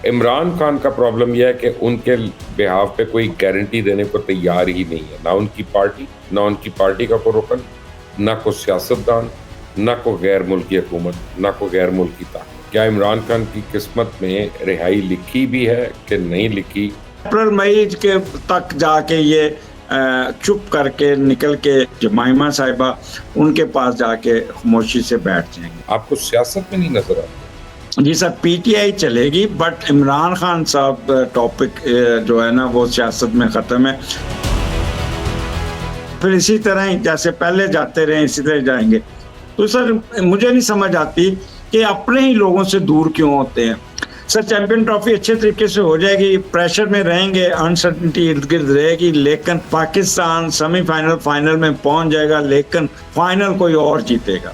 इमरान खान का प्रॉब्लम यह है कि उनके बिहाफ पे कोई गारंटी देने को तैयार ही नहीं है, ना उनकी पार्टी, ना उनकी पार्टी का कोई रुकन, ना कोई सियासतदान, ना कोई गैर मुल्की हुकूमत, ना कोई गैर मुल्की ताकत। क्या इमरान खान की किस्मत में रिहाई लिखी भी है कि नहीं लिखी? अप्रैल मई के तक जाके ये चुप करके निकल के जमाइमा साहिबा उनके पास जाके खामोशी से बैठ जाएंगे। आपको सियासत में नहीं नजर आता? जी सर, पीटीआई चलेगी, बट इमरान खान साहब टॉपिक जो है ना वो सियासत में खत्म है। फिर इसी तरह ही जैसे पहले जाते रहे इसी तरह जाएंगे। तो सर मुझे नहीं समझ आती कि अपने ही लोगों से दूर क्यों होते हैं। सर चैंपियन ट्रॉफी अच्छे तरीके से हो जाएगी, प्रेशर में रहेंगे, अनसर्टेनिटी इर्द गिर्द रहेगी, लेकिन पाकिस्तान सेमीफाइनल फाइनल में पहुंच जाएगा, लेकिन फाइनल कोई और जीतेगा।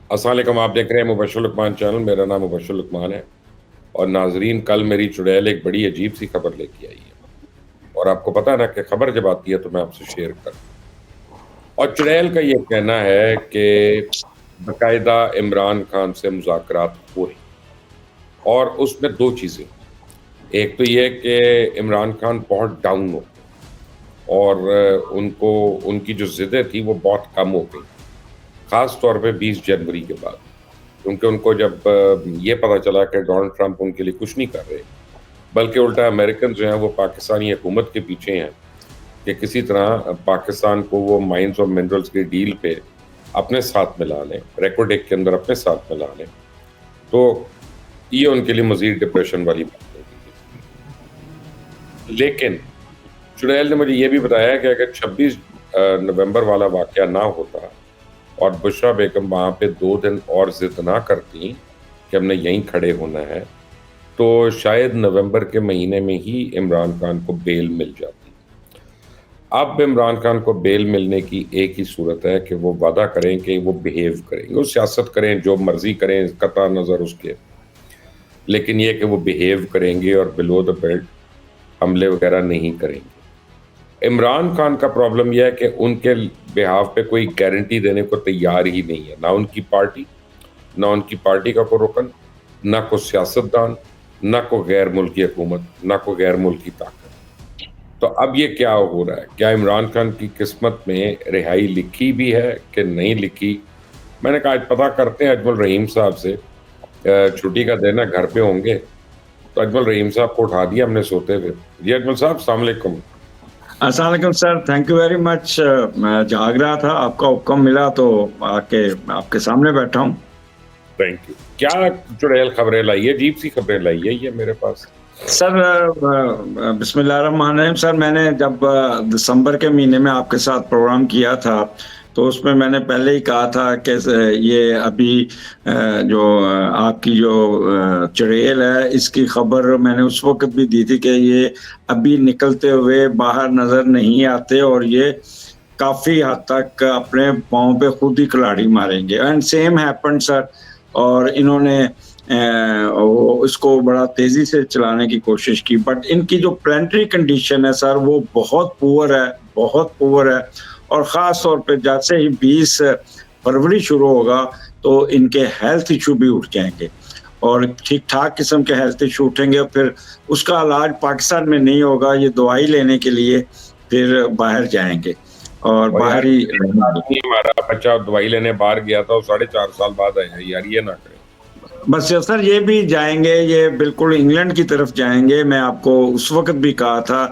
अस्सलाम वालेकुम, आप देख रहे हैं मुबश्शिर लुकमान चैनल। मेरा नाम मुबश्शिर लुकमान है और नाजरीन, कल मेरी चुड़ैल एक बड़ी अजीब सी खबर लेके आई है और आपको पता है ना कि खबर जब आती है तो मैं आपसे शेयर करता हूँ। और चुड़ैल का ये कहना है कि बाकायदा इमरान खान से मुज़ाकरात हुए और उसमें दो चीज़ें, एक तो ये कि इमरान खान बहुत डाउन हो और उनको उनकी जो ज़िदें थी वो बहुत कम हो गई, ख़ास तौर पे 20 जनवरी के बाद, क्योंकि उनको जब ये पता चला कि डोनाल्ड ट्रंप उनके लिए कुछ नहीं कर रहे, बल्कि उल्टा अमेरिकन जो हैं वो पाकिस्तानी हुकूमत के पीछे हैं कि किसी तरह पाकिस्तान को वो माइंस और मिनरल्स की डील पे अपने साथ मिला लें, रेकोडेक के अंदर अपने साथ मिला लें, तो ये उनके लिए मज़ीद डिप्रेशन वाली बात होगी। लेकिन चुड़ैल ने मुझे ये भी बताया कि अगर 26 नवंबर वाला वाक़या ना होता और बुशरा बेगम वहाँ पे 2 दिन और ज़िद ना करती कि हमने यहीं खड़े होना है, तो शायद नवंबर के महीने में ही इमरान खान को बेल मिल जाती। अब इमरान खान को बेल मिलने की एक ही सूरत है कि वो वादा करें कि वो बिहेव करेंगे, वो सियासत करें, जो मर्ज़ी करें, कतई नज़र उसके, लेकिन ये कि वो बिहेव करेंगे और बिलो द बेल्ट हमले वगैरह नहीं करेंगे। इमरान खान का प्रॉब्लम यह है कि उनके बिहाफ पे कोई गारंटी देने को तैयार ही नहीं है, ना उनकी पार्टी, ना उनकी पार्टी का कोई रुकन, ना कोई सियासतदान, ना कोई गैर मुल्की हुकूमत, ना कोई गैर मुल्की ताकत। तो अब ये क्या हो रहा है? क्या इमरान खान की किस्मत में रिहाई लिखी भी है कि नहीं लिखी? मैंने कहा आज पता करते हैं अजमल रहीम साहब से। छुट्टी का दिन है, घर पे होंगे, तो अजमल रहीम साहब को उठा दिया हमने सोते हुए। जी अजमल साहब, अस्सलाम वालेकुम। अस्सलाम वालेकुम sir, thank you very much. मैं जाग रहा था, आपका हुक्म मिला तो आके आपके सामने बैठा हूँ। Thank you. क्या चुड़ैल खबरें लाई है, अजीब सी खबरें लाई है ये मेरे पास। सर बिस्मिल्लाहिर्रहमानिर्रहीम। सर मैंने जब दिसंबर के महीने में आपके साथ प्रोग्राम किया था तो उसमें मैंने पहले ही कहा था कि ये अभी जो आपकी जो चुड़ैल है इसकी खबर मैंने उस वक्त भी दी थी कि ये अभी निकलते हुए बाहर नजर नहीं आते और ये काफी हद तक अपने पाँव पे खुद ही कुल्हाड़ी मारेंगे। And same happened sir. और इन्होंने वो इसको बड़ा तेजी से चलाने की कोशिश की, बट इनकी जो प्लानिटरी कंडीशन है सर वो बहुत पुअर है, बहुत पुअर है। और ख़ास तौर पे जैसे ही 20 फरवरी शुरू होगा तो इनके हेल्थ इशू भी उठ जाएंगे और ठीक ठाक किस्म के हेल्थ इशू उठेंगे। फिर उसका इलाज पाकिस्तान में नहीं होगा, ये दवाई लेने के लिए फिर बाहर जाएंगे और बाहर ही हमारा बच्चा दवाई लेने बाहर गया था, वो 4.5 साल बाद आया। यार ये ना करें बस सर, ये भी जाएंगे, ये बिल्कुल इंग्लैंड की तरफ जाएंगे। मैं आपको उस वक्त भी कहा था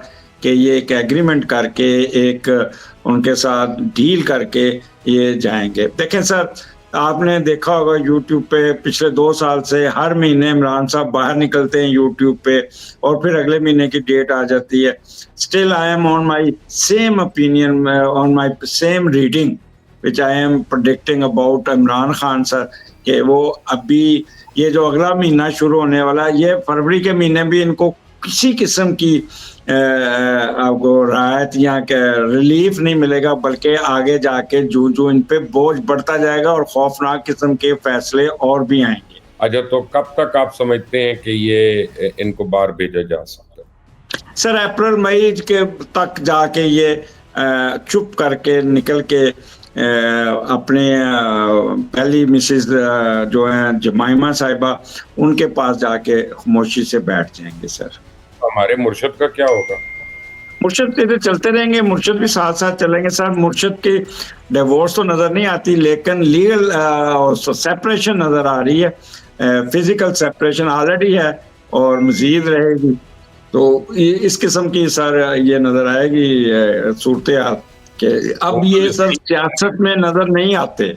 कि ये एक एग्रीमेंट करके एक उनके साथ डील करके ये जाएंगे। देखें सर, आपने देखा होगा यूट्यूब पे पिछले 2 साल से हर महीने इमरान साहब बाहर निकलते हैं यूट्यूब पे और फिर अगले महीने की डेट आ जाती है। Still I am on my same opinion, on my same reading which I am predicting about Imran Khan sir कि वो अभी ये जो अगला महीना शुरू होने वाला है, ये फरवरी के महीने भी इनको किसी किस्म की आपको राहत या रिलीफ नहीं मिलेगा, बल्कि आगे जाके जो इन पे बोझ बढ़ता जाएगा और खौफनाक किस्म के फैसले और भी आएंगे। अच्छा, तो कब तक आप समझते हैं कि ये इनको बाहर भेजा जा सकता है? सर अप्रैल मई के तक जाके ये चुप करके निकल के अपने पहली मिसेस जो हैं जमाइमा साहिबा, उनके पास जाके खामोशी से बैठ जाएँगे सर। हमारे मुर्शिद का क्या होगा? मुर्शिद के तो चलते रहेंगे, मुर्शिद भी साथ-साथ चलेंगे सर। मुर्शिद की डिवोर्स तो नज़र नहीं आती, लेकिन लीगल सेपरेशन नज़र आ रही है। फिज़िकल सेपरेशन ऑलरेडी है और मज़ीद रहेगी। तो ये इस किस्म की सर ये नज़र आएगी सूरत-ए-हाल कि अब ये सर सियासत में नज़र नहीं आते।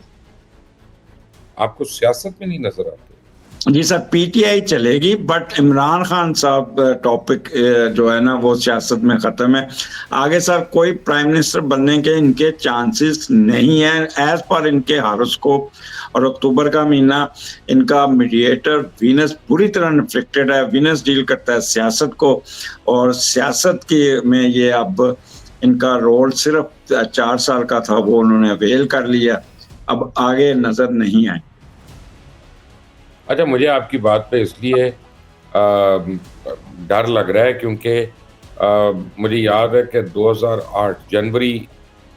आपको सियासत में नहीं नज़र आते? जी सर, पीटीआई चलेगी, बट इमरान खान साहब टॉपिक जो है ना वो सियासत में ख़त्म है। आगे सर कोई प्राइम मिनिस्टर बनने के इनके चांसेस नहीं हैं एज़ पर इनके हॉरोस्कोप। और अक्टूबर का महीना इनका मीडिएटर वीनस पूरी तरह इन्फ्लिक्टेड है। वीनस डील करता है सियासत को, और सियासत की में ये अब इनका रोल सिर्फ 4 साल का था, वो उन्होंने अवेल कर लिया। अब आगे नज़र नहीं आए। अच्छा, मुझे आपकी बात पे इसलिए डर लग रहा है क्योंकि मुझे याद है कि 2008 जनवरी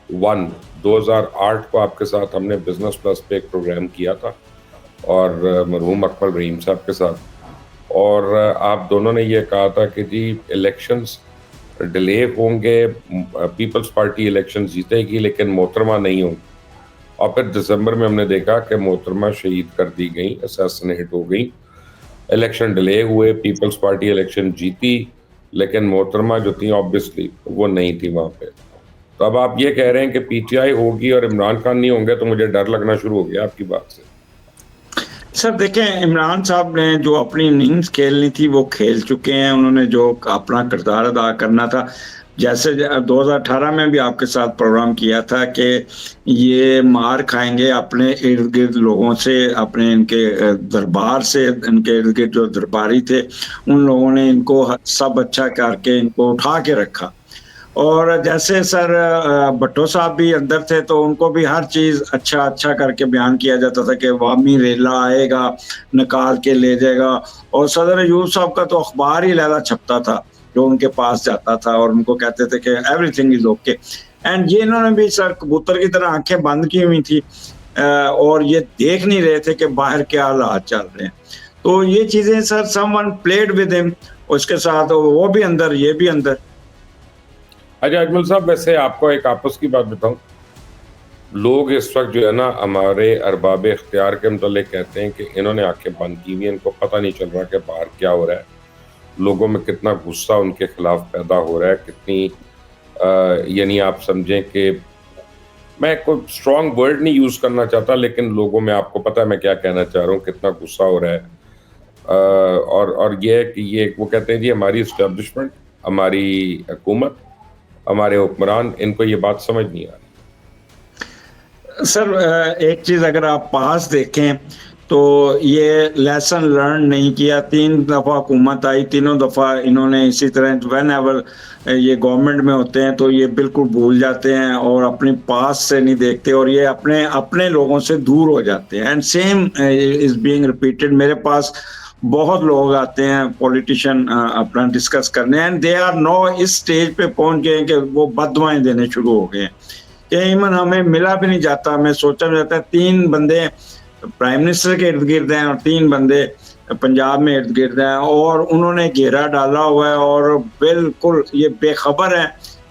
1 2008 को आपके साथ हमने बिजनेस प्लस पे एक प्रोग्राम किया था, और मरहूम अकमल रहीम साहब के साथ। और आप दोनों ने ये कहा था कि जी इलेक्शंस डिले होंगे, पीपल्स पार्टी इलेक्शन जीतेगी लेकिन मोहतरमा नहीं होंगी। और फिर दिसंबर में हमने देखा कि मोहतरमा शहीद कर दी गई, असैसिनेट हो गई, इलेक्शन डिले हुए, पीपल्स पार्टी इलेक्शन जीती, लेकिन मोहतरमा जो थी ऑब्वियसली वो नहीं थी वहाँ पे। तो अब आप ये कह रहे हैं कि पीटीआई होगी और इमरान खान नहीं होंगे, तो मुझे डर लगना शुरू हो गया आपकी बात से। सर देखें, इमरान साहब ने जो अपनी इनिंग्स खेलनी थी वो खेल चुके हैं। उन्होंने जो अपना किरदार अदा करना था, जैसे 2018 में भी आपके साथ प्रोग्राम किया था कि ये मार खाएँगे अपने इर्द-गिर्द लोगों से, अपने इनके दरबार से। इनके इर्द-गिर्द जो दरबारी थे, उन लोगों ने इनको सब अच्छा करके इनको उठा के रखा। और जैसे सर भुट्टो साहब भी अंदर थे, तो उनको भी हर चीज़ अच्छा-अच्छा करके बयान किया जाता था कि अवामी रेला आएगा, निकाल के ले जाएगा। और सदर अयूब साहब का तो अखबार ही लैला छपता था, जो उनके पास जाता था, और उनको कहते थे कि एवरीथिंग इज़ ओके। एंड ये इन्होंने भी सर कबूतर की तरह आँखें बंद की हुई थी, और ये देख नहीं रहे थे कि बाहर क्या हालात चल रहे हैं। तो ये चीज़ें sir someone played with him, उसके साथ वो भी अंदर, ये भी अंदर। अच्छा अजमल साहब, वैसे आपको एक आपस की बात बताऊं, लोग इस वक्त जो है ना हमारे अरबाब इख्तियार के मतलब कहते हैं कि इन्होंने आंखें बंद की हुई, इनको पता नहीं चल रहा कि बाहर क्या हो रहा है, लोगों में कितना गुस्सा उनके खिलाफ पैदा हो रहा है, कितनी यानी आप समझें कि मैं कोई स्ट्रॉन्ग वर्ड नहीं यूज़ करना चाहता, लेकिन लोगों में आपको पता है मैं क्या कहना चाह रहा हूँ, कितना गुस्सा हो रहा है। और ये है कि ये वो कहते हैं जी हमारी इस्टेब्लिशमेंट, हमारी हुकूमत, हमारे हुक्मरान, इनको ये बात समझ नहीं आ रही। सर एक चीज़ अगर आप पास देखें तो ये लेसन लर्न नहीं किया। 3 दफ़ा हुकूमत आई, तीनों दफ़ा इन्होंने इसी तरह व्हेनेवर ये गवर्नमेंट में होते हैं तो ये बिल्कुल भूल जाते हैं और अपने पास से नहीं देखते, और ये अपने अपने लोगों से दूर हो जाते हैं। And same is being repeated. मेरे पास बहुत लोग आते हैं पॉलिटिशियन अपना डिस्कस करने, एंड दे आर नो इस स्टेज पे पहुंच गए हैं कि वो बददुआएं देने शुरू हो गए हैं कि इमन हमें मिला भी नहीं जाता। हमें सोचा भी जाता है 3 बंदे प्राइम मिनिस्टर के इर्द गिर्द हैं और 3 बंदे पंजाब में इर्द गिर्द हैं, और उन्होंने घेरा डाला हुआ है और बिल्कुल ये बेखबर है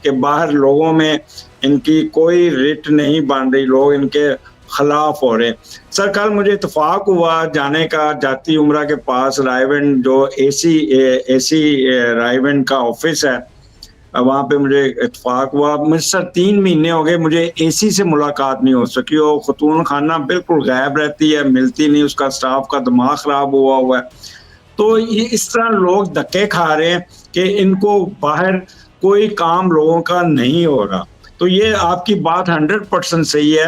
कि बाहर लोगों में इनकी कोई रिट नहीं बन रही, लोग इनके खिलाफ हो रहे हैं। सर कल मुझे इत्तेफाक हुआ जाने का जाती उमरा के पास रायवेंड, जो एसी रायवेंड का ऑफिस है, वहाँ पे मुझे इत्तेफाक हुआ। मुझे सर 3 महीने हो गए मुझे एसी से मुलाकात नहीं हो सकी। वो खतून खाना बिल्कुल गायब रहती है, मिलती नहीं, उसका स्टाफ का दिमाग खराब हुआ है। तो ये इस तरह लोग धक्के खा रहे हैं कि इनको बाहर कोई काम लोगों का नहीं हो रहा। तो ये आपकी बात 100% सही है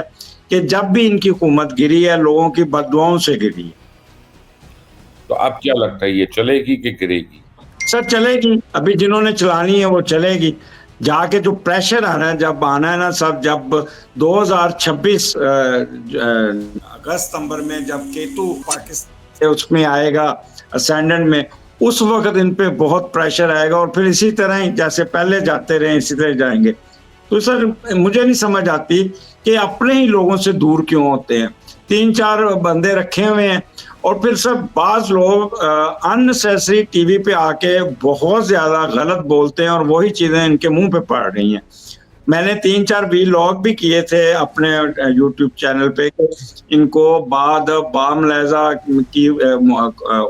कि जब भी इनकी हुकूमत गिरी है, लोगों की बददुआओं से गिरी है। तो अब क्या लगता है ये चलेगी कि गिरेगी? सर चलेगी, अभी जिन्होंने चलानी है वो चलेगी। जाके जो प्रेशर आ रहा है, जब आना है ना सब, जब 2026 अगस्त सितंबर में जब केतु पाकिस्तान उसमें आएगा असेंडेंट में, उस वक्त इन पे बहुत प्रेशर आएगा, और फिर इसी तरह ही जैसे पहले जाते रहे इसी तरह जाएंगे। तो सर मुझे नहीं समझ आती कि अपने ही लोगों से दूर क्यों होते हैं। 3-4 बंदे रखे हुए हैं और फिर सर बाज़ लोग अननेसेसरी टीवी पे आके बहुत ज़्यादा गलत बोलते हैं और वही चीज़ें इनके मुँह पे पड़ रही हैं। मैंने 3-4 व्लॉग भी किए थे अपने यूट्यूब चैनल पे कि इनको बाद बामलहज़ा की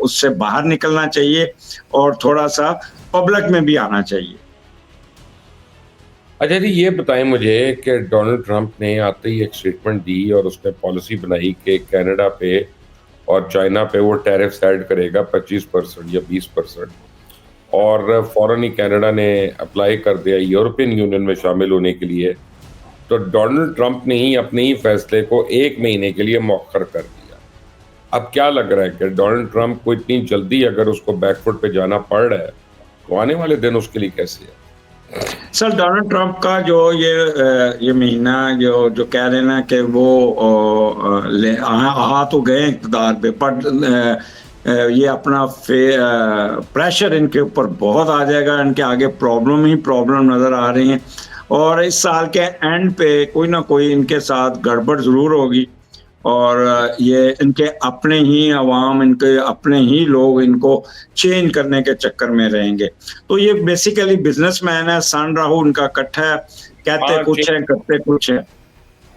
उससे बाहर निकलना चाहिए और थोड़ा-सा पब्लिक में भी आना चाहिए। अच्छा जी, ये बताएँ मुझे कि डोनाल्ड ट्रंप ने आते ही एक स्टेटमेंट दी और उसने पॉलिसी बनाई कि कनाडा पे और चाइना पे वो टैरिफ्स ऐड करेगा 25% या 20%, और फ़ौरन ही कनाडा ने अप्लाई कर दिया यूरोपियन यूनियन में शामिल होने के लिए। तो डोनाल्ड ट्रंप ने ही अपने ही फैसले को 1 महीने के लिए मौखर कर दिया। अब क्या लग रहा है कि डोनाल्ड ट्रंप को इतनी जल्दी अगर उसको बैकफुट पे जाना पड़ रहा है, तो आने वाले दिन उसके लिए कैसे है? सर डोनाल्ड ट्रंप का जो ये महीना जो जो कह रहे हैं ना कि वो आ तो गए इक़्तिदार पे, पर ये अपना प्रेशर इनके ऊपर बहुत आ जाएगा। इनके आगे प्रॉब्लम ही प्रॉब्लम नज़र आ रही हैं और इस साल के एंड पे कोई ना कोई इनके साथ गड़बड़ ज़रूर होगी और ये इनके अपने ही अवाम, इनके अपने ही लोग इनको चेंज करने के चक्कर में रहेंगे। तो ये बेसिकली बिज़नेसमैन है, सन राहु उनका इकट्ठा है, कहते हाँ, कुछ है, करते कुछ है।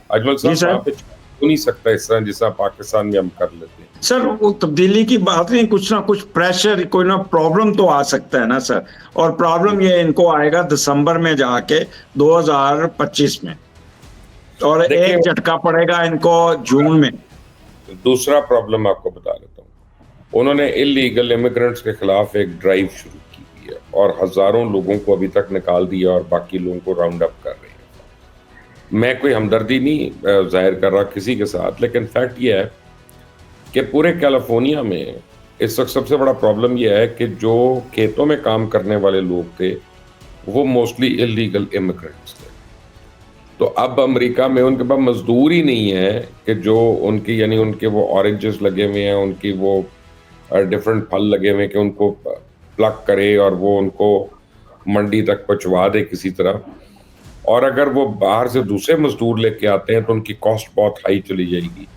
अजमल जी साहब, सर। वहाँ पे हो नहीं सकता इस तरह जैसा पाकिस्तान में हम कर लेते हैं। सर वो तब्दीली की बात नहीं, कुछ ना कुछ प्रेशर, कोई ना प्रॉब्लम तो आ सकता है ना सर, और प्रॉब्लम ये इनको आएगा दिसंबर में जाके 2025 में और देखिए, एक झटका पड़ेगा इनको जून में। दूसरा प्रॉब्लम आपको बता देता हूँ। उन्होंने इल्लीगल इमिग्रेंट्स के खिलाफ एक ड्राइव शुरू की हुई है और हज़ारों लोगों को अभी तक निकाल दिया और बाकी लोगों को राउंड अप कर रहे हैं। मैं कोई हमदर्दी नहीं ज़ाहिर कर रहा किसी के साथ, लेकिन फैक्ट ये है कि पूरे कैलिफ़ोर्निया में इस वक़्त सबसे बड़ा प्रॉब्लम ये है कि जो खेतों में काम करने वाले लोग थे, वो मोस्टली इल्लीगल इमिग्रेंट्स थे। तो अब अमेरिका में उनके पास मज़दूर ही नहीं है कि जो उनकी, यानी उनके वो ऑरेंजेस लगे हुए हैं, उनकी वो डिफरेंट फल लगे हुए हैं कि उनको प्लक करे और वो उनको मंडी तक पहुँचवा दे किसी तरह। और अगर वो बाहर से दूसरे मज़दूर लेके आते हैं तो उनकी कॉस्ट बहुत हाई चली जाएगी।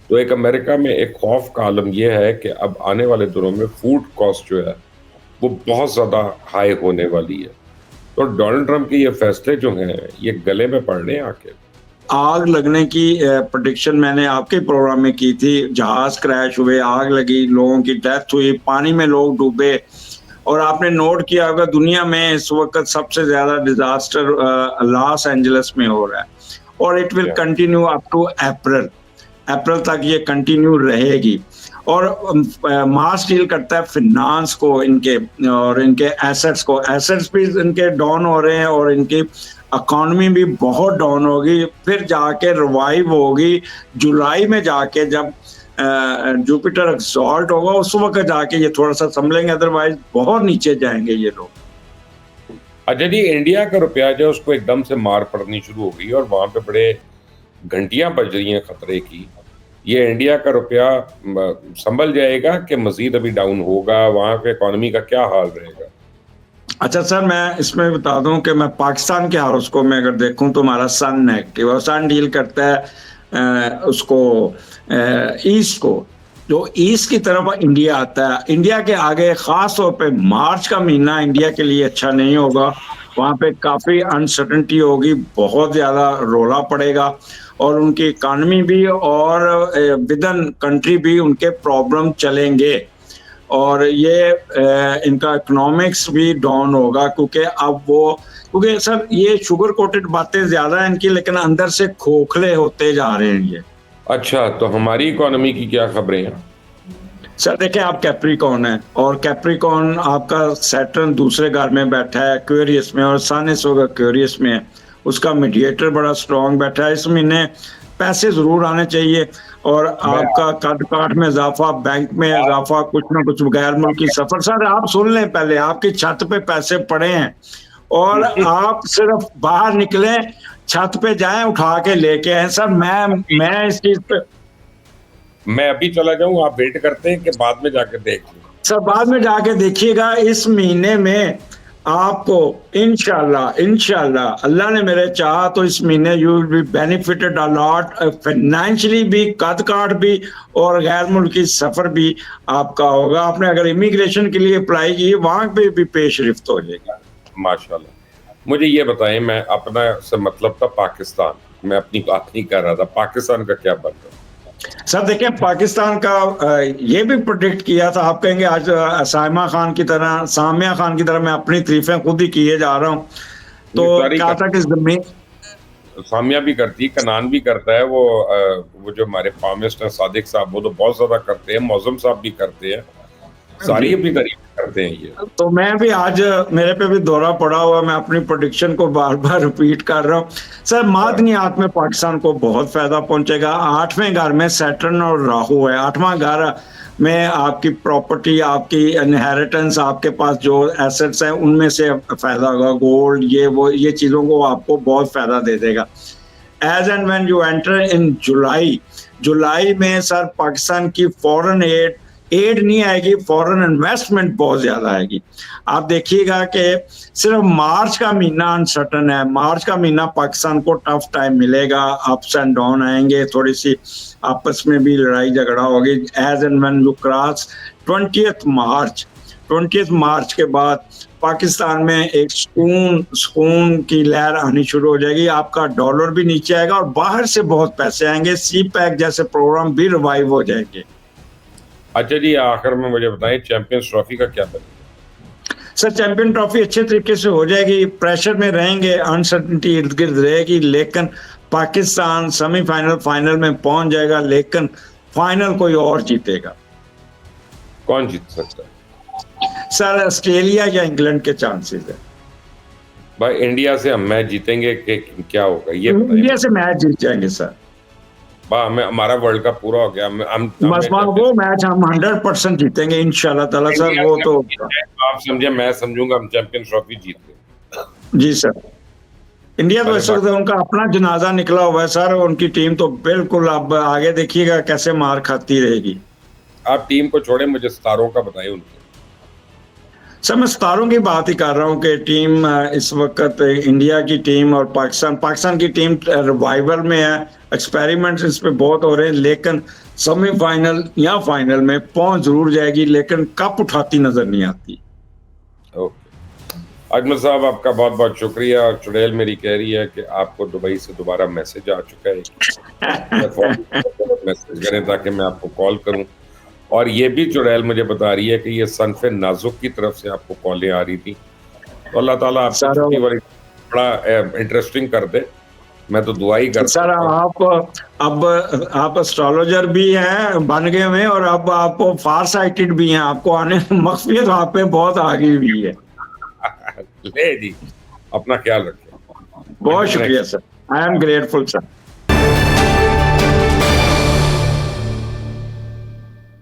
तो एक अमेरिका में एक खौफ का आलम ये है कि अब आने वाले दिनों में फूड कॉस्ट जो है, वो बहुत ज़्यादा हाई होने वाली है। तो डोनाल्ड ट्रंप के ये फैसले जो हैं, ये गले में पड़ रहे हैं आके। आग लगने की प्रेडिक्शन मैंने आपके प्रोग्राम में की थी, जहाज क्रैश हुए, आग लगी, लोगों की डेथ हुई, पानी में लोग डूबे और आपने नोट किया होगा दुनिया में इस वक्त सबसे ज्यादा डिजास्टर लॉस एंजलिस में हो रहा है और it will continue up to April. अप्रैल तक ये कंटिन्यू रहेगी और मास डील करता है फिनांस को इनके और इनके एसेट्स भी इनके डाउन हो रहे हैं और इनकी इकोनॉमी भी बहुत डाउन होगी, फिर जाके रिवाइव होगी जुलाई में जाके जब जुपिटर एक्सॉल्ट होगा, उस वक्त जाके ये थोड़ा सा संभलेंगे, अदरवाइज बहुत नीचे जाएंगे ये लोग। अच्छा जी, इंडिया का रुपया जो है उसको एकदम से मार पड़नी शुरू हो गई और वहाँ पे बड़े घंटियां बज रही हैं खतरे की। ये इंडिया का रुपया संभल जाएगा कि मजीद अभी डाउन होगा? वहाँ पे इकोनॉमी का क्या हाल रहेगा? अच्छा सर, मैं इसमें बता दूं कि मैं पाकिस्तान के हाउस को मैं अगर देखूं तो हमारा सन नेगेटिव और सन डील करता है उसको ईस्ट को, जो ईस्ट की तरफ इंडिया आता है। इंडिया के आगे खास तौर पे मार्च का महीना इंडिया के लिए अच्छा नहीं होगा, वहाँ पे काफ़ी अनसर्टेनिटी होगी, बहुत ज़्यादा रोला पड़ेगा और उनकी इकानमी भी और विदन कंट्री भी उनके प्रॉब्लम चलेंगे और ये इनका इकोनॉमिक्स भी डाउन होगा क्योंकि सर ये शुगर कोटेड बातें ज़्यादा हैं इनकी, लेकिन अंदर से खोखले होते जा रहे हैं ये। अच्छा, तो हमारी इकोनॉमी की क्या खबरें हैं? सर देखिए, आप कैप्रिकॉन है और कैप्रिकॉन आपका सैटर्न दूसरे घर में बैठा है एक्वेरियस में और सन इस वक्त एक्वेरियस में है, उसका मीडिएटर बड़ा स्ट्रॉन्ग बैठा है। इस महीने पैसे जरूर आने चाहिए और आपका कद काठ में इजाफा, बैंक में इजाफा, कुछ ना कुछ गैर मुल्की सफर। सर आप सुन लें, पहले आपकी छत पे पैसे पड़े हैं और आप सिर्फ बाहर निकले, छत पे जाएं, उठा के लेके आए। सर मैं इस चीज पे मैं अभी चला जाऊं, आप वेट करते हैं कि बाद में जाके देख लें? सर बाद में जाके देखिएगा, इस महीने में आपको इंशाल्लाह इंशाल्लाह अल्लाह ने मेरे चाहा तो इस महीने you will be benefited a lot, financially भी, कद काट भी, और गैर मुल्की सफर भी आपका होगा। आपने अगर इमिग्रेशन के लिए अप्लाई की वहां पे भी पेशरफ्त हो जाएगी। माशाल्लाह। मुझे ये बताएं, मैं अपना से मतलब था पाकिस्तान, मैं अपनी बात नहीं कर रहा था, पाकिस्तान का क्या बन रहा है? सर देखिए पाकिस्तान का ये भी प्रोडिक्ट किया था, आप कहेंगे आज सामिया खान की तरह, सामिया खान की तरह मैं अपनी तारीफें खुद ही किए जा रहा हूँ। तो सारी कहा था कि जमीन सामिया भी करती है, कनान भी करता है, वो जो हमारे फार्मिस्ट हैं सादिक साहब, वो तो बहुत ज्यादा करते हैं, मौजम साहब भी करते हैं, सारी अपनी तारीफ करते हैं ये। तो मैं भी आज मेरे पे भी दौरा पड़ा हुआ, मैं अपनी प्रोडिक्शन को बार बार रिपीट कर रहा हूँ। सर मादनियात में पाकिस्तान को बहुत फायदा पहुंचेगा। 8वें घर में सैटर्न और राहु है। 8वां घर में आपकी प्रॉपर्टी, आपकी इनहेरिटेंस, आपके पास जो एसेट्स हैं उनमें से फायदा होगा। गोल्ड, ये वो, ये चीजों को आपको बहुत फायदा दे देगा। As and when you enter in जुलाई में सर पाकिस्तान की फॉरेन एड नहीं आएगी, फॉरेन इन्वेस्टमेंट बहुत ज्यादा आएगी। आप देखिएगा कि सिर्फ मार्च का महीना अनसर्टन है। मार्च का महीना पाकिस्तान को टफ टाइम मिलेगा, अप्स एंड डाउन आएंगे, थोड़ी सी आपस में भी लड़ाई झगड़ा होगी। As and when you cross 20th March के बाद पाकिस्तान में एक सुकून की लहर आनी शुरू हो जाएगी। आपका डॉलर भी नीचे आएगा और बाहर से बहुत पैसे आएंगे। सी पैक जैसे प्रोग्राम भी रिवाइव हो जाएंगे। अच्छा जी, आखिर में मुझे बताएं चैंपियंस ट्रॉफी का क्या बनेगा? सर चैंपियन ट्रॉफी अच्छे तरीके से हो जाएगी। प्रेशर में रहेंगे, अनसर्टेनिटी इर्द गिर्द रहेगी, लेकिन पाकिस्तान सेमीफाइनल फाइनल में पहुंच जाएगा, लेकिन फाइनल कोई और जीतेगा। कौन जीत सकता है? सर ऑस्ट्रेलिया या इंग्लैंड के चांसेस है। भाई इंडिया से हम मैच जीतेंगे कि क्या होगा ये बताएं। इंडिया से मैच जीत जाएंगे सर। हमारा वर्ल्ड कप पूरा हो गया, बस वो मैच हम 100% जीतेंगे इंशाल्लाह ताला सर। वो तो आप समझे, मैं समझूंगा हम चैंपियंस ट्रॉफी जीत गए। जी सर। इंडिया तो इस वक्त उनका अपना जनाजा निकला हुआ है सर। उनकी टीम तो बिल्कुल, अब आगे देखिएगा कैसे मार खाती रहेगी। आप टीम को छोड़े, मुझे सितारों का बताइए उनके। सर मैं सितारों की बात ही कर रहा हूँ कि टीम इस वक्त इंडिया की टीम और पाकिस्तान की टीम रिवाइवल में है। एक्सपेरिमेंट्स इस पे बहुत हो रहे हैं, लेकिन सेमीफाइनल या फाइनल में पहुंच जरूर जाएगी, लेकिन कप उठाती नजर नहीं आती। ओके अजमल साहब, आपका बहुत बहुत शुक्रिया। और चुड़ैल मेरी कह रही है कि आपको दुबई से दोबारा मैसेज आ चुका है, मैसेज करें ताकि मैं आपको कॉल करूं। और ये भी चुड़ैल मुझे बता रही है कि ये सनफे नाजुक की तरफ से आपको कॉलें आ रही थी। तो अल्लाह ताला आपको छुट्टी वाली बड़ा इंटरेस्टिंग कर दे, मैं तो दुआ ही करता सर। आप एस्ट्रोलॉजर भी हैं बन गए हुए, और अब आपको फार साइटेड भी हैं। आपको आने मखफियत आप पे बहुत आ गई हुई है। ले जी, अपना ख्याल रखें। बहुत शुक्रिया sir. I am grateful sir.